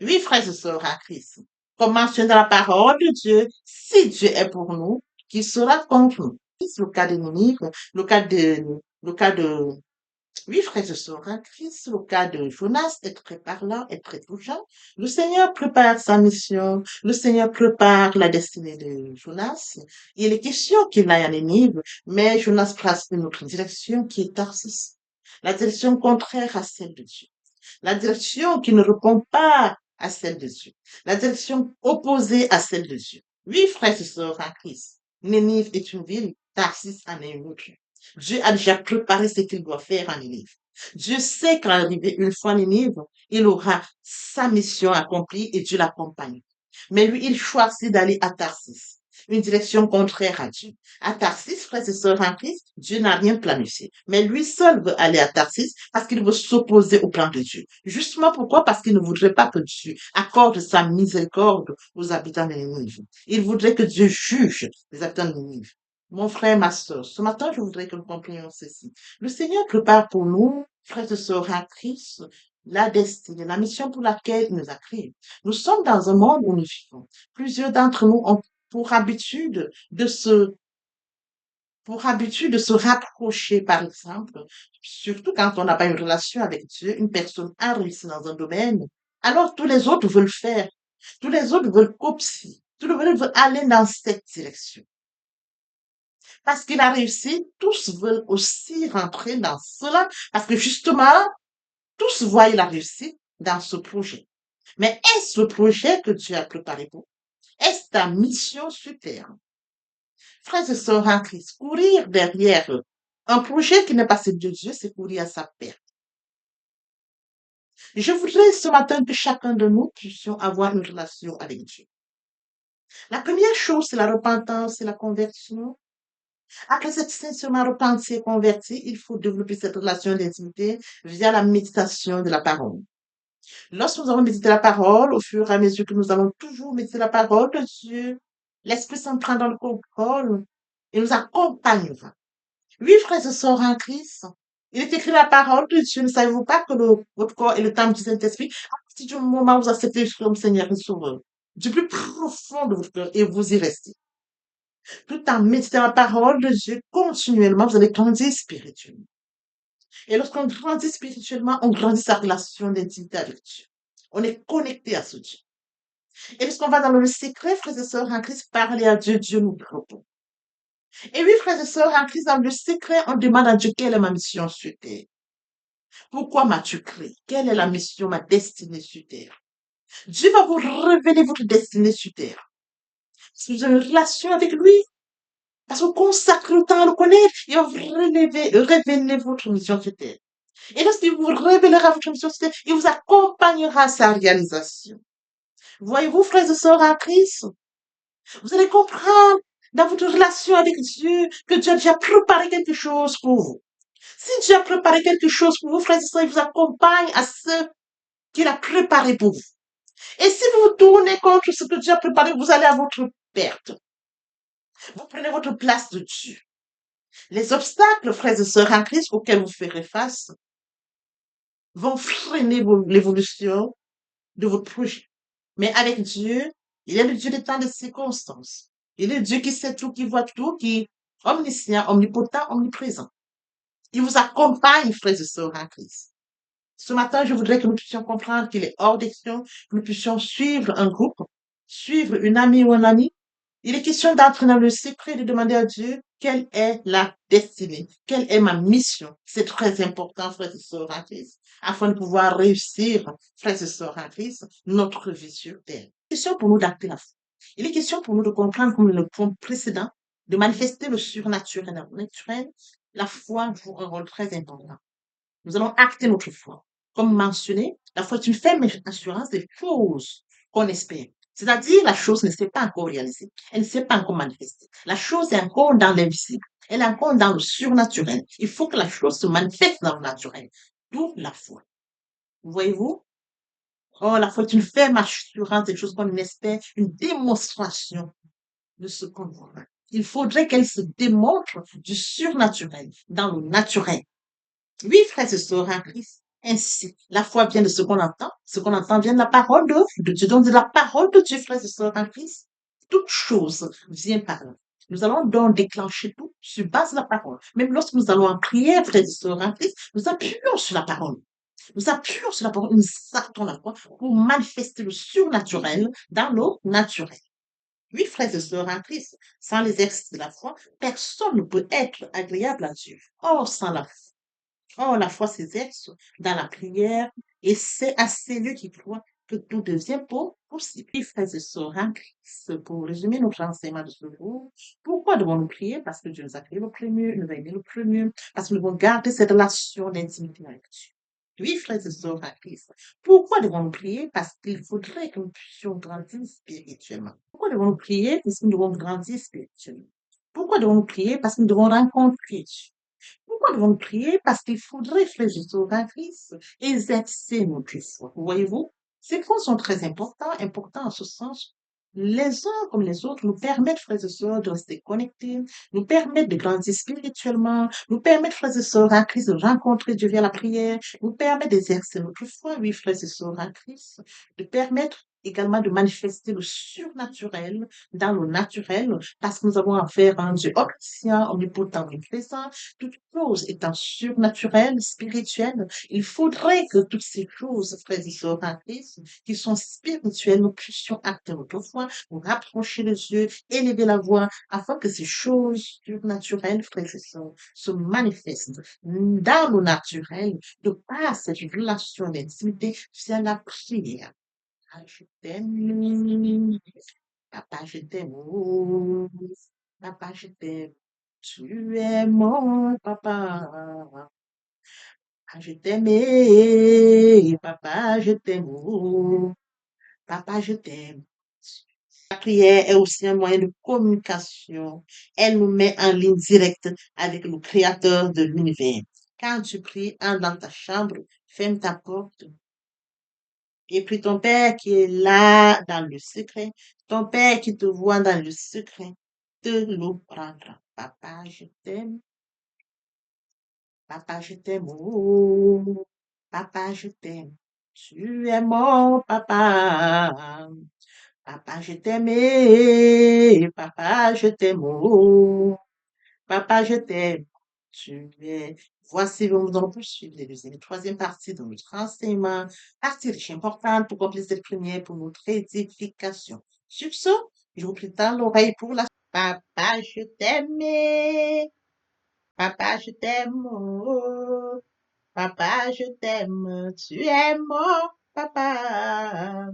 Oui, frères et sœurs en Christ, comme mentionné dans la parole de Dieu, si Dieu est pour nous, qui sera contre nous? C'est le cas de Ninive, le cas de, oui, frères et sœurs en Christ, le cas de Jonas est très parlant, est très touchant. Le Seigneur prépare sa mission, le Seigneur prépare la destinée de Jonas. Il est question qu'il aille à Ninive, mais Jonas place une autre direction qui est Tarsis, la direction contraire à celle de Dieu. La direction qui ne répond pas à celle de Dieu. La direction opposée à celle de Dieu. Oui, frères et sœurs en Christ, Nénive est une ville, Tarsis en est une autre. Dieu a déjà préparé ce qu'il doit faire en Nénive. Dieu sait qu'à l'arrivée une fois à Nénive, il aura sa mission accomplie et Dieu l'accompagne. Mais lui, il choisit d'aller à Tarsis, une direction contraire à Dieu. À Tarsis, frères et sœurs en Christ, Dieu n'a rien planifié. Mais lui seul veut aller à Tarsis parce qu'il veut s'opposer au plan de Dieu. Justement pourquoi? Parce qu'il ne voudrait pas que Dieu accorde sa miséricorde aux habitants de Nénive. Il voudrait que Dieu juge les habitants de Nénive. Mon frère, ma soeur, ce matin, je voudrais que nous comprenions ceci. Le Seigneur prépare pour nous, frères et sœurs en Christ, la destinée, la mission pour laquelle il nous a créés. Nous sommes dans un monde où nous vivons. Plusieurs d'entre nous ont pour habitude de se rapprocher, par exemple, surtout quand on n'a pas une relation avec Dieu, une personne a réussi dans un domaine, alors tous les autres veulent faire, tous les autres veulent copier, tous les autres veulent aller dans cette direction. Parce qu'il a réussi, tous veulent aussi rentrer dans cela, parce que justement, tous voient la réussite dans ce projet. Mais est-ce le projet que Dieu a préparé pour? Est-ce ta mission sur terre? Frères et sœurs en Christ, courir derrière un projet qui n'est pas celui de Dieu, c'est courir à sa perte. Je voudrais ce matin que chacun de nous puissions avoir une relation avec Dieu. La première chose, c'est la repentance et la conversion. Après cette sincèrement repentie et convertie, il faut développer cette relation d'intimité via la méditation de la parole. Lorsque nous allons méditer la parole, au fur et à mesure que nous allons toujours méditer la parole de Dieu, l'Esprit Saint prend dans le contrôle et nous accompagnera. Oui, frères et sœurs en Christ, il est écrit la parole de Dieu. Ne savez-vous pas que votre corps est le temple du Saint-Esprit? À partir du moment où vous acceptez Jésus comme Seigneur et Sauveur, du plus profond de votre cœur, et vous y restez. Tout en méditant la parole de Dieu continuellement, vous allez grandir spirituellement. Et lorsqu'on grandit spirituellement, on grandit sa relation d'intimité avec Dieu. On est connecté à ce Dieu. Et lorsqu'on va dans le secret, frères et sœurs en Christ, parler à Dieu, Dieu nous répond. Et oui, frères et sœurs en Christ, dans le secret, on demande à Dieu quelle est ma mission sur terre. Pourquoi m'as-tu créé? Quelle est la mission, ma destinée sur terre? Dieu va vous révéler votre destinée sur terre. Si vous avez une relation avec lui, parce que consacrez le temps à le connaître, il va vous révéler votre mission sur terre. Et lorsqu'il vous révélera votre mission sur terre, il vous accompagnera à sa réalisation. Voyez-vous, frères et sœurs en Christ, vous allez comprendre dans votre relation avec Dieu que Dieu a déjà préparé quelque chose pour vous. Si Dieu a préparé quelque chose pour vous, frères et sœurs, il vous accompagne à ce qu'il a préparé pour vous. Et si vous vous tournez contre ce que Dieu a préparé, vous allez à votre perte. Vous prenez votre place de Dieu. Les obstacles, frères et sœurs en Christ, auxquels vous ferez face, vont freiner l'évolution de votre projet. Mais avec Dieu, il est le Dieu des temps de circonstances. Il est le Dieu qui sait tout, qui voit tout, qui est omniscient, omnipotent, omniprésent. Il vous accompagne, frères et sœurs en Christ. Ce matin, je voudrais que nous puissions comprendre qu'il est hors d'action, que nous puissions suivre un groupe, suivre une amie ou un ami. Il est question d'entrer dans le secret et de demander à Dieu quelle est la destinée, quelle est ma mission. C'est très important, frères et sœurs en Christ, afin de pouvoir réussir, frères et sœurs en Christ, notre vie sur terre. Il est question pour nous d'acter la foi. Il est question pour nous de comprendre, comme le point précédent, de manifester le surnaturel et le naturel. La foi joue un rôle très important. Nous allons acter notre foi. Comme mentionné, la foi est une ferme assurance des choses qu'on espère. C'est-à-dire, la chose ne s'est pas encore réalisée. Elle ne s'est pas encore manifestée. La chose est encore dans l'invisible. Elle est encore dans le surnaturel. Il faut que la chose se manifeste dans le naturel. D'où la foi. Voyez-vous? Oh, la foi est une ferme assurance des choses qu'on espère, une démonstration de ce qu'on voit. Il faudrait qu'elle se démontre du surnaturel dans le naturel. Oui, frères et sœurs en Christ. Ainsi, la foi vient de ce qu'on entend. Ce qu'on entend vient de la parole de Dieu. Donc, de la parole de Dieu, frères et sœurs en Christ. Toute chose vient par là. Nous allons donc déclencher tout sur base de la parole. Même lorsque nous allons en prière, frères et sœurs en Christ, nous appuyons sur la parole. Nous appuyons sur la parole, nous sortons la foi pour manifester le surnaturel dans l'eau naturelle. Oui, frères et sœurs en Christ, sans l'exercice de la foi, personne ne peut être agréable à Dieu. Or, sans la foi, oh, la foi s'exerce dans la prière et c'est à celui qui croit que tout devient possible. Oui, frères et sœurs en Christ, pour résumer notre enseignement de ce jour, pourquoi devons-nous prier? Parce que Dieu nous a créé le premier, nous a aimé le premier, parce que nous devons garder cette relation d'intimité avec Dieu. Oui, frères et sœurs en Christ, pourquoi devons-nous prier? Parce qu'il faudrait que nous puissions grandir spirituellement. Pourquoi devons-nous prier? Parce que nous devons grandir spirituellement. Pourquoi devons-nous prier? Parce que nous devons rencontrer Dieu. Pourquoi devons-nous prier? Parce qu'il faudrait, frères et sœurs en Christ, exercer notre foi. Voyez-vous, ces points sont très importants en ce sens. Les uns comme les autres nous permettent, frères et sœurs, de rester connectés, nous permettent de grandir spirituellement, nous permettent, frères et sœurs en Christ, de rencontrer Dieu via la prière, nous permettent d'exercer notre foi, oui, frères et sœurs en Christ, de permettre également de manifester le surnaturel dans le naturel, parce que nous avons affaire à un Dieu omniscient, omnipotent, omniprésent, toute chose étant surnaturelle, spirituelle, il faudrait que toutes ces choses, frères et sœurs en Christ, qui sont spirituelles, nous puissions acter notre foi, nous rapprocher de Dieu, élever la voix, afin que ces choses surnaturelles, frères et sœurs, se manifestent dans le naturel, de par cette relation d'intimité via la prière. Ah, je t'aime, papa, je t'aime, oh, papa, je t'aime. Tu es mon papa. Ah, je t'aime, papa, je t'aime, oh, papa, je t'aime. La prière est aussi un moyen de communication. Elle nous met en ligne directe avec le Créateur de l'univers. Quand tu pries, entre dans ta chambre, ferme ta porte et prie ton Père qui est là dans le secret, ton Père qui te voit dans le secret, te le prendra. Papa, je t'aime. Papa, je t'aime, oh, papa, je t'aime. Tu es mon papa. Papa, je t'aime, papa, je t'aime, oh, papa, je t'aime. Tu es. Voici, nous allons poursuivre les deuxième et troisième partie de notre enseignement. Partie riche importante pour compléter cette première pour notre édification. Sur ce, je vous prie dans l'oreille pour la. Papa, je t'aime. Papa, je t'aime, oh, papa, je t'aime, tu es mon papa.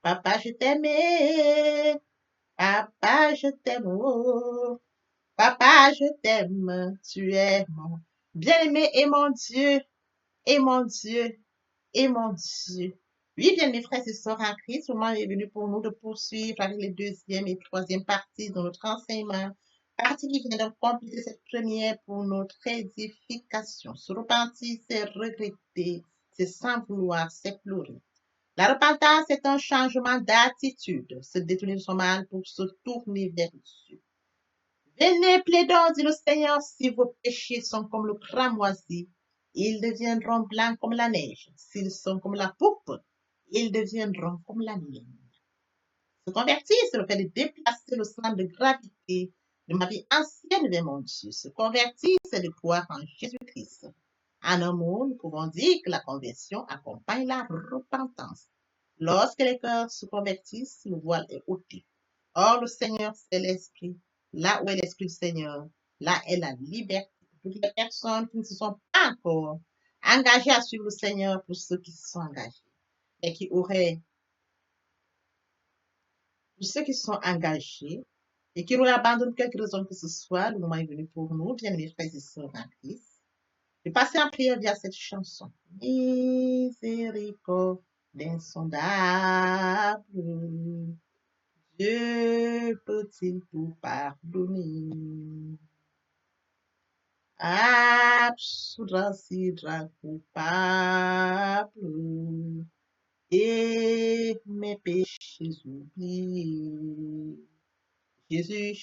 Papa, je t'aime, Papa, je t'aime, oh, papa, je t'aime, tu es mon bien-aimé et mon Dieu, et mon Dieu, et mon Dieu. Oui, bien mes frères et sœurs en Christ, le moment est venu pour nous de poursuivre avec les deuxième et troisième parties de notre enseignement. Partie qui vient de compléter cette première pour notre édification. Se repentir, c'est regretter, c'est sans vouloir, c'est pleurer. La repentance est un changement d'attitude, se détourner de son mal pour se tourner vers Dieu. Venez, plaidons, dit le Seigneur, si vos péchés sont comme le cramoisi, ils deviendront blancs comme la neige. S'ils sont comme la pourpre, ils deviendront comme la mienne. Se convertir, c'est le fait de déplacer le centre de gravité de ma vie ancienne vers mon Dieu. Se convertir, c'est de croire en Jésus-Christ. En un mot, nous pouvons dire que la conversion accompagne la repentance. Lorsque les cœurs se convertissent, le voile est ôté. Or, le Seigneur, c'est l'Esprit. Là où est l'Esprit du Seigneur, là est la liberté. Toutes les personnes qui ne se sont pas encore engagées à suivre le Seigneur, pour ceux qui se sont engagés, et qui auraient, pour ceux qui sont engagés, et qui auraient abandonné quelque raison que ce soit, le moment est venu pour nous, bien mes frères et sœurs en Christ, de passer en prière via cette chanson. Miséricorde insondable, Dieu peut-il tout pardonner? Absoudra sidra coupable et mes péchés oubliés. Jésus,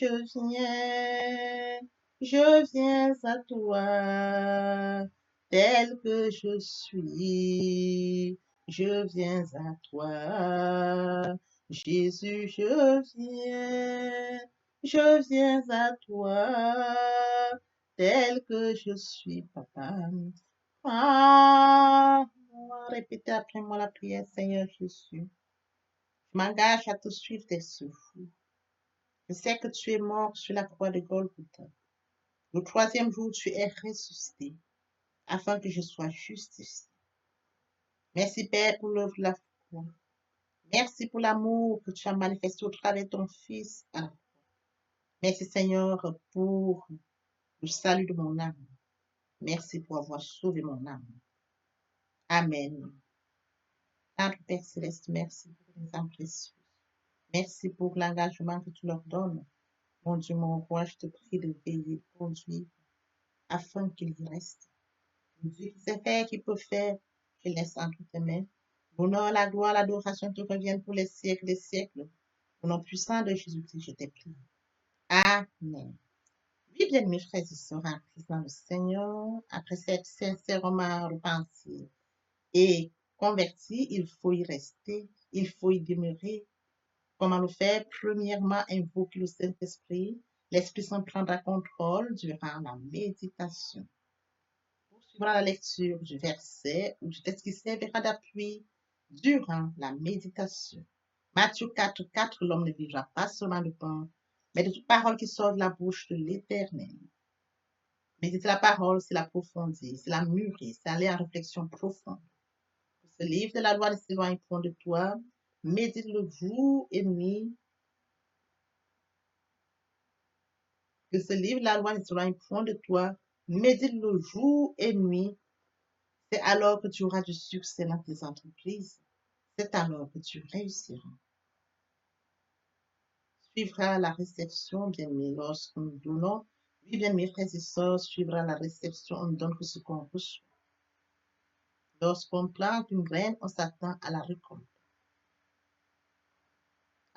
je viens à toi, tel que je suis, je viens à toi. Jésus, je viens à toi, tel que je suis, papa. Ah, répétez après moi la prière, Seigneur Jésus. Je m'engage à te suivre tes souffles. Je sais que tu es mort sur la croix de Golgotha. Le troisième jour, tu es ressuscité afin que je sois justifié. Merci, Père, pour l'œuvre de la foi. Merci pour l'amour que tu as manifesté au travers de ton Fils. Merci, Seigneur, pour le salut de mon âme. Merci pour avoir sauvé mon âme. Amen. Notre Père Céleste, merci pour les âmes précieuses. Merci pour l'engagement que tu leur donnes. Mon Dieu, mon roi, je te prie de veiller, de conduire, afin qu'ils y restent. Dieu qui sait faire, qui peut faire, je laisse entre tes mains. L'honneur, la gloire, l'adoration te reviennent pour les siècles des siècles. Au nom puissant de Jésus-Christ, je t'ai pris. Amen. Oui, bien, mes frères et sœurs en Christ dans le Seigneur, après cette sincèrement repentie et converti, il faut y rester, il faut y demeurer. Comment le faire? Premièrement, invoquer le Saint-Esprit. L'Esprit Saint prendra contrôle durant la méditation. Poursuivra la lecture du verset ou du texte qui servira d'appui durant la méditation. Matthieu 4, l'homme ne vivra pas seulement de pain, mais de toute parole qui sort de la bouche de l'Éternel. Méditer la parole, c'est l'approfondir, c'est la mûrir, c'est aller en réflexion profonde. Que ce livre de la loi ne s'éloigne point de toi, médite-le jour et nuit. Que ce livre de la loi ne s'éloigne point de toi, médite-le jour et nuit. C'est alors que tu auras du succès dans tes entreprises. C'est alors que tu réussiras. Suivra la réception, bien-aimés, lorsque nous donnons. Oui, bien, mes frères et sœurs, suivra la réception, on ne donne que ce qu'on reçoit. Lorsqu'on plante une graine, on s'attend à la récolte.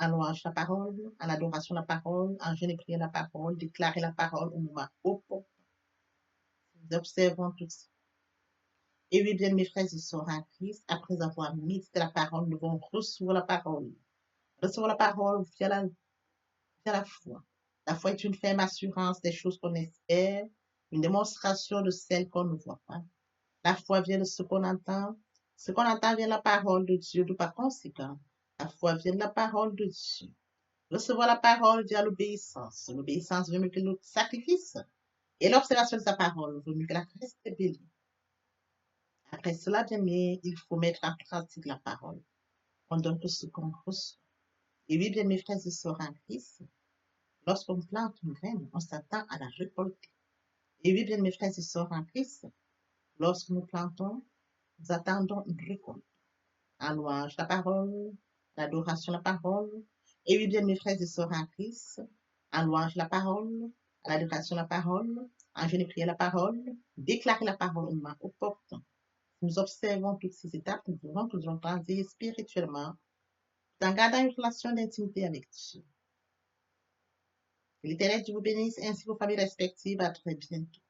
En louange la parole, en adoration la parole, en jeûne et prière la parole, déclarer la parole au moment opportun. Nous observons tout ça. Et oui, bien, mes frères et sœurs en Christ, après avoir médité la parole, nous devons recevoir la parole. Recevoir la parole via la foi. La foi est une ferme assurance des choses qu'on espère, une démonstration de celles qu'on ne voit pas. La foi vient de ce qu'on entend. Ce qu'on entend vient de la parole de Dieu, de par conséquent. La foi vient de la parole de Dieu. Recevoir la parole via l'obéissance. L'obéissance veut mieux que le sacrifice. Et l'observation de sa parole veut mieux que la rébellion. Après cela, bien aimé, il faut mettre en pratique la parole. On donne que ce qu'on reçoit. Et oui, bien, mes frères et sœurs en Christ, lorsqu'on plante une graine, on s'attend à la récolter. Et oui, bien, mes frères et sœurs en Christ, lorsque nous plantons, nous attendons une récolte. En louange la parole, l'adoration la parole. Et oui, bien, mes frères et sœurs en Christ, en louange la parole, à l'adoration la parole, en jeûne et prière la parole, déclarer la parole au moment opportun. Nous observons toutes ces étapes, nous verrons que nous allons grandir spirituellement en gardant une relation d'intimité avec Dieu. Que l'Éternel Dieu vous bénisse ainsi vos familles respectives. À très bientôt.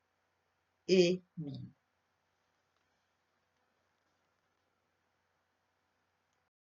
Amen.